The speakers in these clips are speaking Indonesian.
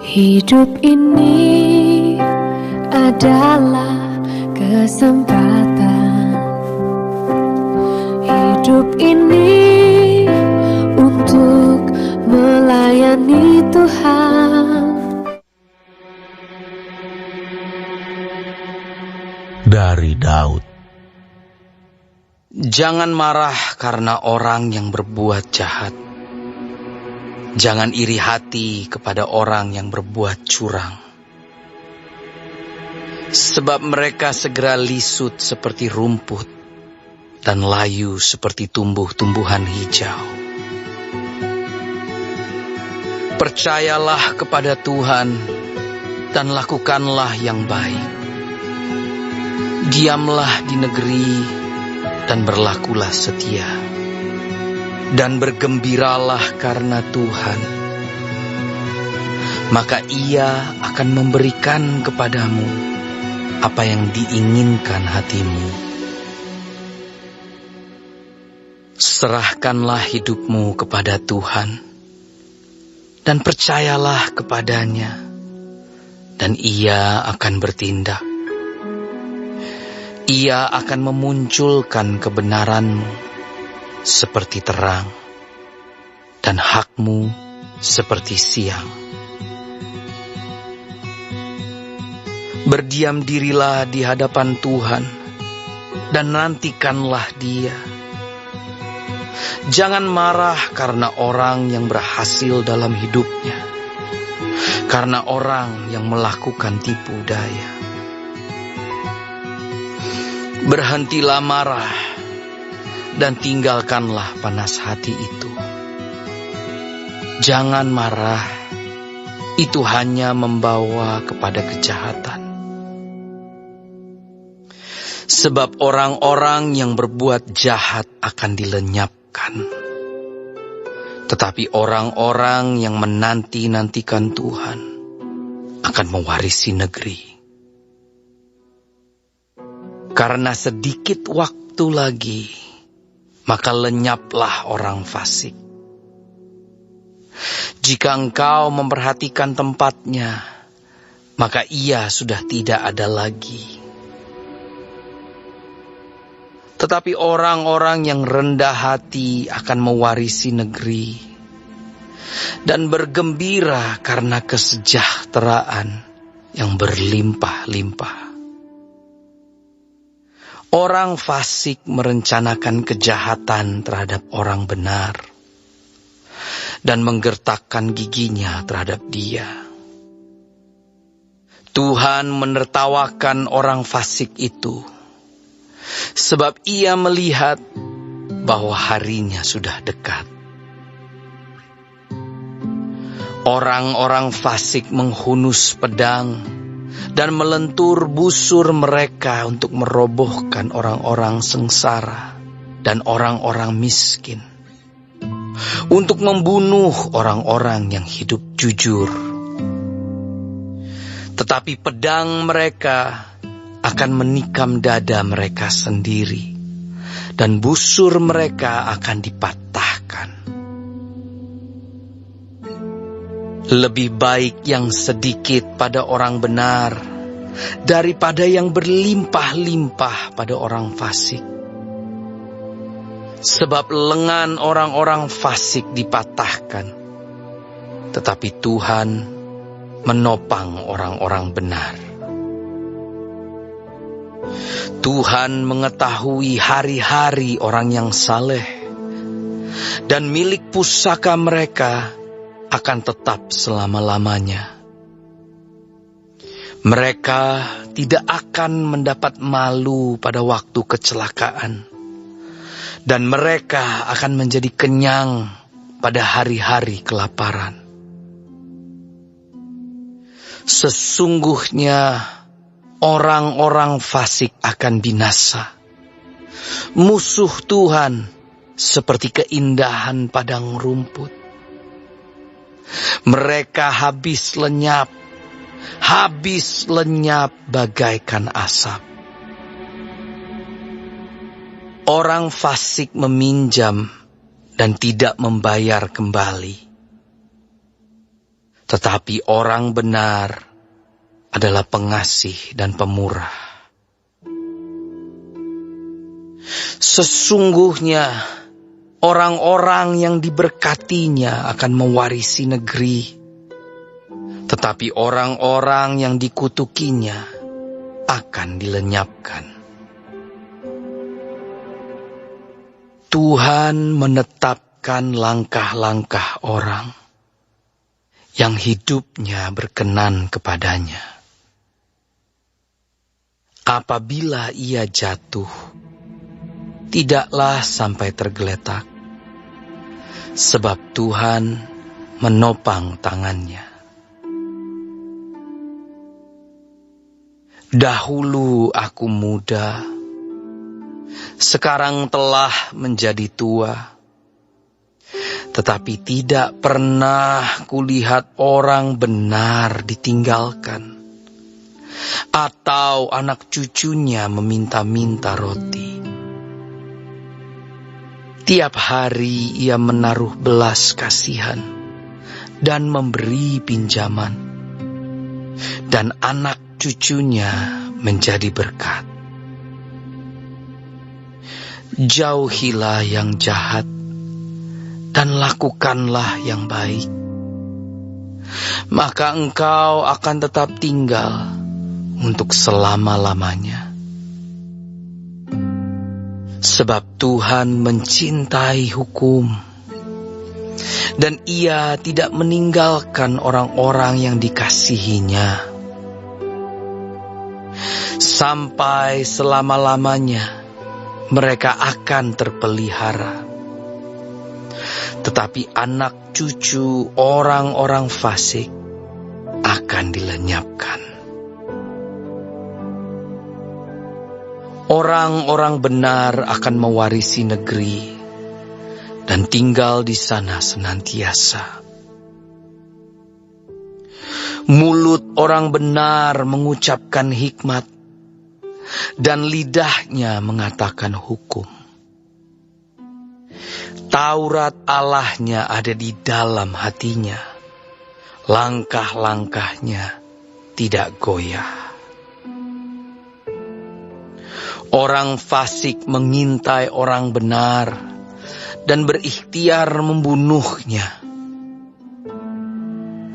Hidup ini adalah kesempatan. Hidup ini untuk melayani Tuhan. Dari Daud. Jangan marah karena orang yang berbuat jahat. Jangan iri hati kepada orang yang berbuat curang. Sebab mereka segera lisut seperti rumput dan layu seperti tumbuh-tumbuhan hijau. Percayalah kepada Tuhan dan lakukanlah yang baik. Diamlah di negeri dan berlakulah setia. Dan bergembiralah karena Tuhan. Maka Ia akan memberikan kepadamu apa yang diinginkan hatimu. Serahkanlah hidupmu kepada Tuhan dan percayalah kepadanya, dan Ia akan bertindak. Ia akan memunculkan kebenaranmu seperti terang, dan hakmu seperti siang. Berdiam dirilah di hadapan Tuhan, dan nantikanlah Dia. Jangan marah karena orang yang berhasil dalam hidupnya, karena orang yang melakukan tipu daya. Berhentilah marah, dan tinggalkanlah panas hati itu. Jangan marah, itu hanya membawa kepada kejahatan. Sebab orang-orang yang berbuat jahat akan dilenyapkan. Tetapi orang-orang yang menanti-nantikan Tuhan akan mewarisi negeri. Karena sedikit waktu lagi, maka lenyaplah orang fasik. Jika engkau memperhatikan tempatnya, maka ia sudah tidak ada lagi. Tetapi orang-orang yang rendah hati akan mewarisi negeri dan bergembira karena kesejahteraan yang berlimpah-limpah. Orang fasik merencanakan kejahatan terhadap orang benar dan menggertakkan giginya terhadap dia. Tuhan menertawakan orang fasik itu, sebab Ia melihat bahwa harinya sudah dekat. Orang-orang fasik menghunus pedang dan melentur busur mereka untuk merobohkan orang-orang sengsara dan orang-orang miskin, untuk membunuh orang-orang yang hidup jujur. Tetapi pedang mereka akan menikam dada mereka sendiri, dan busur mereka akan dipatahkan. Lebih baik yang sedikit pada orang benar daripada yang berlimpah-limpah pada orang fasik. Sebab lengan orang-orang fasik dipatahkan, tetapi Tuhan menopang orang-orang benar. Tuhan mengetahui hari-hari orang yang saleh, dan milik pusaka mereka akan tetap selama-lamanya. Mereka tidak akan mendapat malu pada waktu kecelakaan, dan mereka akan menjadi kenyang pada hari-hari kelaparan. Sesungguhnya orang-orang fasik akan binasa. Musuh Tuhan seperti keindahan padang rumput. Mereka habis lenyap bagaikan asap. Orang fasik meminjam dan tidak membayar kembali. Tetapi orang benar adalah pengasih dan pemurah. Sesungguhnya orang-orang yang diberkatinya akan mewarisi negeri, tetapi orang-orang yang dikutukinya akan dilenyapkan. Tuhan menetapkan langkah-langkah orang yang hidupnya berkenan kepadanya. Apabila ia jatuh, tidaklah sampai tergeletak, sebab Tuhan menopang tangannya. Dahulu aku muda, sekarang telah menjadi tua, tetapi tidak pernah kulihat orang benar ditinggalkan, atau anak cucunya meminta-minta roti. Tiap hari ia menaruh belas kasihan dan memberi pinjaman, dan anak cucunya menjadi berkat. Jauhilah yang jahat dan lakukanlah yang baik, maka engkau akan tetap tinggal untuk selama-lamanya. Sebab Tuhan mencintai hukum, dan ia tidak meninggalkan orang-orang yang dikasihinya. Sampai selama-lamanya mereka akan terpelihara. Tetapi anak cucu orang-orang fasik akan dilenyapkan. Orang-orang benar akan mewarisi negeri dan tinggal di sana senantiasa. Mulut orang benar mengucapkan hikmat, dan lidahnya mengatakan hukum. Taurat Allahnya ada di dalam hatinya, langkah-langkahnya tidak goyah. Orang fasik mengintai orang benar dan berikhtiar membunuhnya.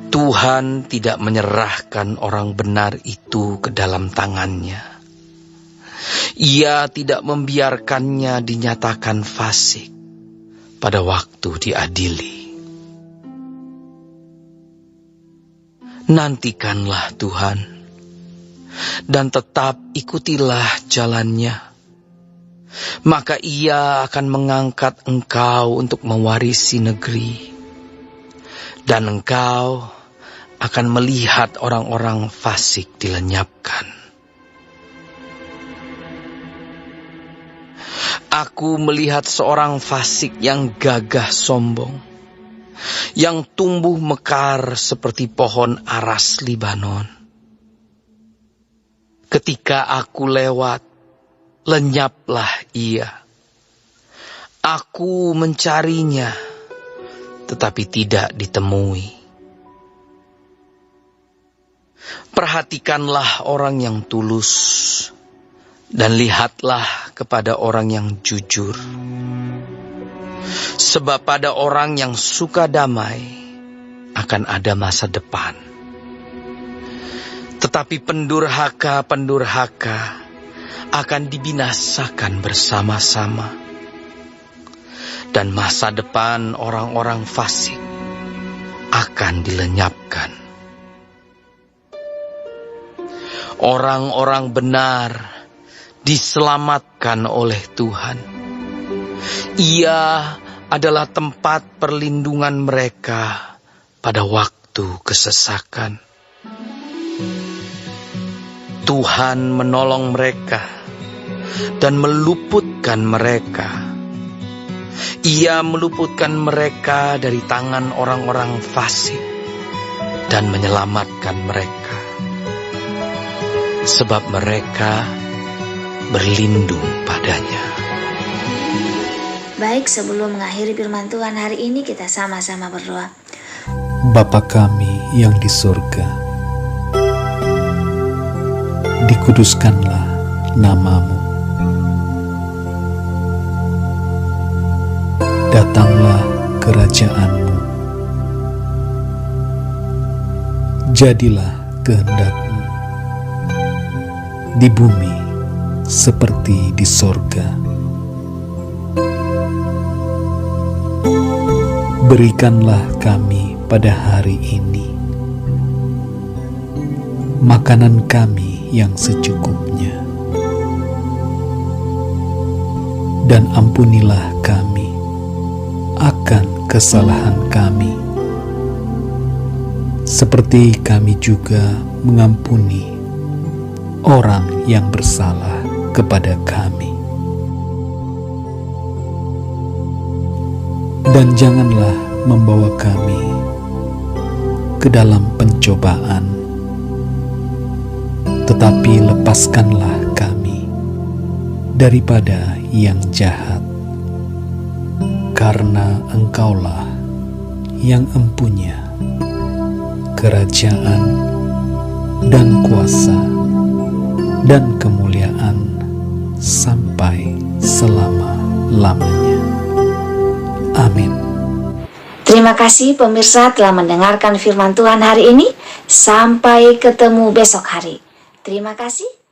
Tuhan tidak menyerahkan orang benar itu ke dalam tangannya. Ia tidak membiarkannya dinyatakan fasik pada waktu diadili. Nantikanlah Tuhan, dan tetap ikutilah jalannya, maka ia akan mengangkat engkau untuk mewarisi negeri, dan engkau akan melihat orang-orang fasik dilenyapkan. Aku melihat seorang fasik yang gagah sombong, yang tumbuh mekar seperti pohon aras Libanon. Ketika aku lewat, lenyaplah ia. Aku mencarinya, tetapi tidak ditemui. Perhatikanlah orang yang tulus, dan lihatlah kepada orang yang jujur. Sebab pada orang yang suka damai akan ada masa depan. Tetapi pendurhaka-pendurhaka akan dibinasakan bersama-sama. Dan masa depan orang-orang fasik akan dilenyapkan. Orang-orang benar diselamatkan oleh Tuhan. Ia adalah tempat perlindungan mereka pada waktu kesesakan. Tuhan menolong mereka dan meluputkan mereka. Ia meluputkan mereka dari tangan orang-orang fasik dan menyelamatkan mereka. Sebab mereka berlindung padanya. Baik, sebelum mengakhiri firman Tuhan hari ini, kita sama-sama berdoa. Bapa kami yang di surga, dikuduskanlah nama-Mu. Datanglah kerajaan-Mu. Jadilah kehendak-Mu di bumi seperti di sorga. Berikanlah kami pada hari ini makanan kami yang secukupnya, dan ampunilah kami akan kesalahan kami, seperti kami juga mengampuni orang yang bersalah kepada kami. Dan janganlah membawa kami ke dalam pencobaan, tetapi lepaskanlah kami daripada yang jahat, karena Engkaulah yang empunya kerajaan dan kuasa dan kemuliaan sampai selama-lamanya. Amin. Terima kasih pemirsa telah mendengarkan firman Tuhan hari ini. Sampai ketemu besok hari. Terima kasih.